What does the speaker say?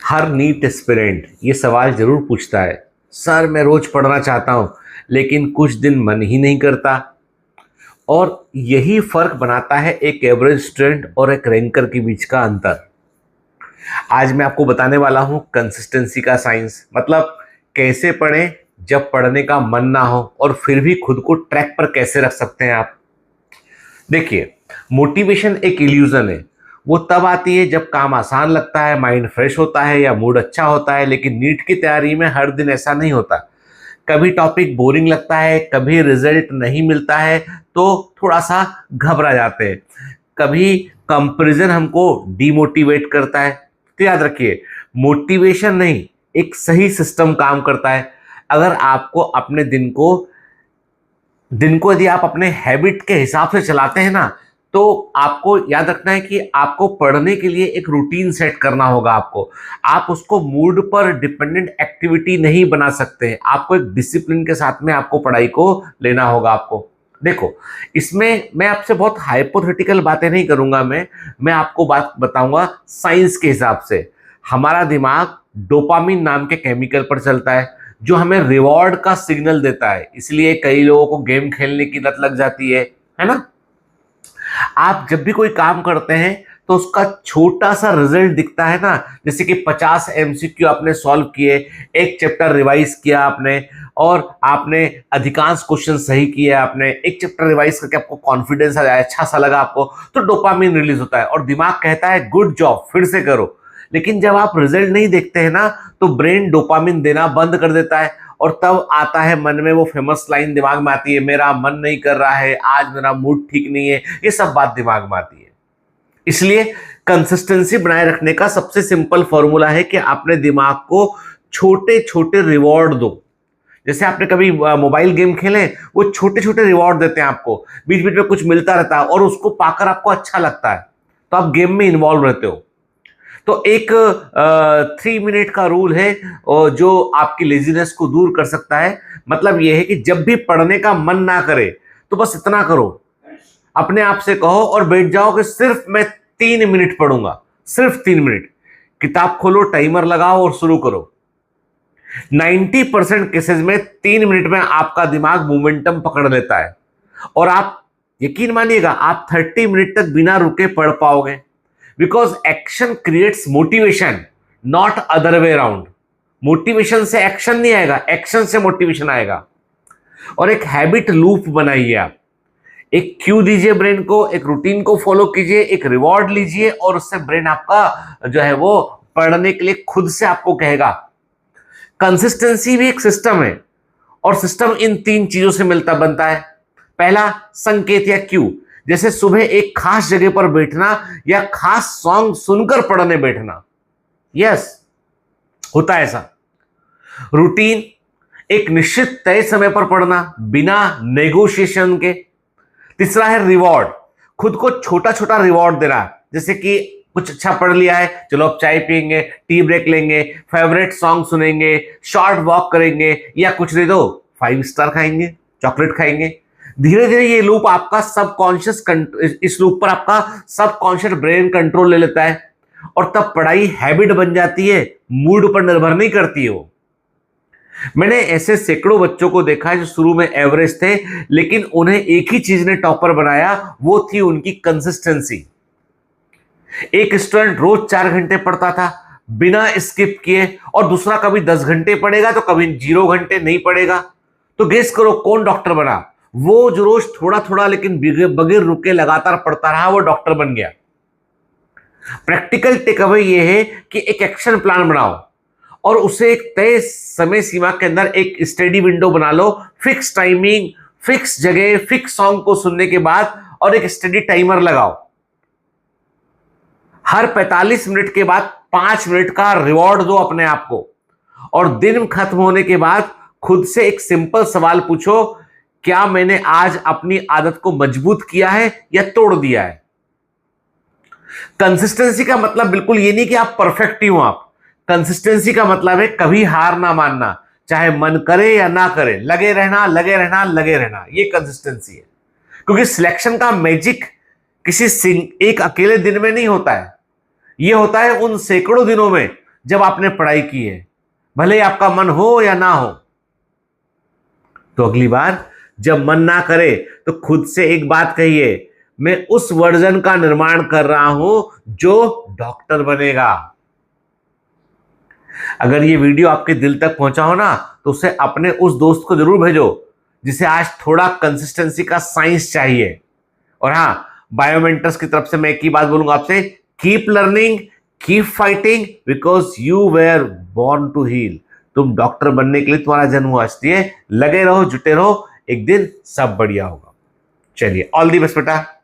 हर NEET aspirant ये सवाल जरूर पूछता है, सर मैं रोज पढ़ना चाहता हूं लेकिन कुछ दिन मन ही नहीं करता। और यही फर्क बनाता है एक एवरेज स्टूडेंट और एक रैंकर के बीच का अंतर। आज मैं आपको बताने वाला हूं कंसिस्टेंसी का साइंस, मतलब कैसे पढ़ें जब पढ़ने का मन ना हो और फिर भी खुद को ट्रैक पर कैसे रख सकते हैं आप। देखिए, मोटिवेशन एक इल्यूजन है। वो तब आती है जब काम आसान लगता है, माइंड फ्रेश होता है या मूड अच्छा होता है। लेकिन नीट की तैयारी में हर दिन ऐसा नहीं होता। कभी टॉपिक बोरिंग लगता है, कभी रिजल्ट नहीं मिलता है तो थोड़ा सा घबरा जाते हैं, कभी कंपैरिजन हमको डिमोटिवेट करता है। तो याद रखिए, मोटिवेशन नहीं, एक सही सिस्टम काम करता है। अगर आपको अपने दिन को यदि आप अपने हैबिट के हिसाब से चलाते हैं ना, तो आपको याद रखना है कि आपको पढ़ने के लिए एक रूटीन सेट करना होगा। आप उसको मूड पर डिपेंडेंट एक्टिविटी नहीं बना सकते हैं। आपको एक डिसिप्लिन के साथ में आपको पढ़ाई को लेना होगा। आपको देखो, इसमें मैं आपसे बहुत हाइपोथेटिकल बातें नहीं करूंगा। मैं आपको बात बताऊंगा साइंस के हिसाब से। हमारा दिमाग डोपामिन नाम के केमिकल पर चलता है जो हमें रिवॉर्ड का सिग्नल देता है। इसलिए कई लोगों को गेम खेलने की लत लग जाती है ना। आप जब भी कोई काम करते हैं तो उसका छोटा सा रिजल्ट दिखता है ना, जैसे कि 50 एमसीक्यू आपने सॉल्व किए, एक चैप्टर रिवाइज किया आपने और आपने अधिकांश क्वेश्चन सही किए, आपने एक चैप्टर रिवाइज करके आपको कॉन्फिडेंस आया, अच्छा सा लगा आपको, तो डोपामिन रिलीज होता है और दिमाग कहता है गुड जॉब, फिर से करो। लेकिन जब आप रिजल्ट नहीं देखते हैं ना, तो ब्रेन डोपामिन देना बंद कर देता है और तब आता है मन में वो फेमस लाइन दिमाग में आती है, मेरा मन नहीं कर रहा है, आज मेरा मूड ठीक नहीं है। ये सब बात दिमाग में आती है। इसलिए कंसिस्टेंसी बनाए रखने का सबसे सिंपल फॉर्मूला है कि अपने दिमाग को छोटे छोटे रिवॉर्ड दो। जैसे आपने कभी मोबाइल गेम खेले, वो छोटे छोटे रिवॉर्ड देते हैं आपको, बीच बीच में कुछ मिलता रहता है और उसको पाकर आपको अच्छा लगता है, तो आप गेम में इन्वॉल्व रहते हो। तो एक 3 मिनट का रूल है जो आपकी लेजीनेस को दूर कर सकता है। मतलब यह है कि जब भी पढ़ने का मन ना करे तो बस इतना करो, अपने आप से कहो और बैठ जाओ कि सिर्फ मैं 3 मिनट पढ़ूंगा, सिर्फ 3 मिनट। किताब खोलो, टाइमर लगाओ और शुरू करो। 90% केसेस में 3 मिनट में आपका दिमाग मोमेंटम पकड़ लेता है और आप यकीन मानिएगा, आप 30 मिनट तक बिना रुके पढ़ पाओगे। Because action creates motivation, not other way around. Motivation से एक्शन नहीं आएगा, एक्शन से मोटिवेशन आएगा। और एक हैबिट लूप बनाइए आप, एक क्यू दीजिए ब्रेन को, एक रूटीन को फॉलो कीजिए, एक रिवॉर्ड लीजिए और उससे ब्रेन आपका जो है वो पढ़ने के लिए खुद से आपको कहेगा। कंसिस्टेंसी भी एक सिस्टम है और सिस्टम इन 3 चीजों से मिलता बनता है। पहला, संकेत या क्यू, जैसे सुबह एक खास जगह पर बैठना या खास सॉन्ग सुनकर पढ़ने बैठना। यस, होता है ऐसा। रूटीन, एक निश्चित तय समय पर पढ़ना बिना नेगोशिएशन के। तीसरा है रिवॉर्ड, खुद को छोटा छोटा रिवॉर्ड देना, जैसे कि कुछ अच्छा पढ़ लिया है, चलो अब चाय पियेंगे, टी ब्रेक लेंगे, फेवरेट सॉन्ग सुनेंगे, शॉर्ट वॉक करेंगे या कुछ नहीं तो 5 स्टार खाएंगे, चॉकलेट खाएंगे। धीरे धीरे ये लूप आपका सबकॉन्शियस, इस लूप पर आपका सबकॉन्शियस ब्रेन कंट्रोल ले लेता है और तब पढ़ाई हैबिट बन जाती है, मूड पर निर्भर नहीं करती है वो। मैंने ऐसे सैकड़ों बच्चों को देखा है जो शुरू में एवरेज थे, लेकिन उन्हें एक ही चीज ने टॉपर बनाया, वो थी उनकी कंसिस्टेंसी। एक स्टूडेंट रोज 4 घंटे पढ़ता था बिना स्किप किए और दूसरा कभी 10 घंटे पढ़ेगा तो कभी 0 घंटे नहीं पढ़ेगा। तो गेस करो कौन डॉक्टर बना? वो जो रोज थोड़ा थोड़ा लेकिन बगैर रुके लगातार पढ़ता रहा, वो डॉक्टर बन गया। प्रैक्टिकल टेक अवे ये है कि एक एक्शन प्लान बनाओ और उसे एक तय समय सीमा के अंदर एक स्टडी विंडो बना लो, फिक्स टाइमिंग, फिक्स जगह, फिक्स सॉन्ग को सुनने के बाद, और एक स्टडी टाइमर लगाओ। हर 45 मिनट के बाद 5 मिनट का रिवॉर्ड दो अपने आप को और दिन खत्म होने के बाद खुद से एक सिंपल सवाल पूछो, क्या मैंने आज अपनी आदत को मजबूत किया है या तोड़ दिया है? कंसिस्टेंसी का मतलब बिल्कुल ये नहीं कि आप परफेक्ट ही हो। आप कंसिस्टेंसी का मतलब है कभी हार ना मानना, चाहे मन करे या ना करे, लगे रहना, लगे रहना, लगे रहना। ये कंसिस्टेंसी है। क्योंकि सिलेक्शन का मैजिक किसी एक अकेले दिन में नहीं होता है, ये होता है उन सैकड़ों दिनों में जब आपने पढ़ाई की है, भले ही आपका मन हो या ना हो। तो अगली बार जब मन ना करे तो खुद से एक बात कहिए, मैं उस वर्जन का निर्माण कर रहा हूं जो डॉक्टर बनेगा। अगर ये वीडियो आपके दिल तक पहुंचा हो ना, तो उसे अपने उस दोस्त को जरूर भेजो जिसे आज थोड़ा कंसिस्टेंसी का साइंस चाहिए। और हाँ, बायोमेंटर्स की तरफ से मैं एक ही बात बोलूंगा आपसे, keep learning, keep fighting, because you were born to heal. तुम डॉक्टर बनने के लिए तुम्हारा जन्म हुआ, इसलिए लगे रहो, जुटे रहो, एक दिन सब बढ़िया होगा। चलिए, ऑल दी बेस्ट बेटा।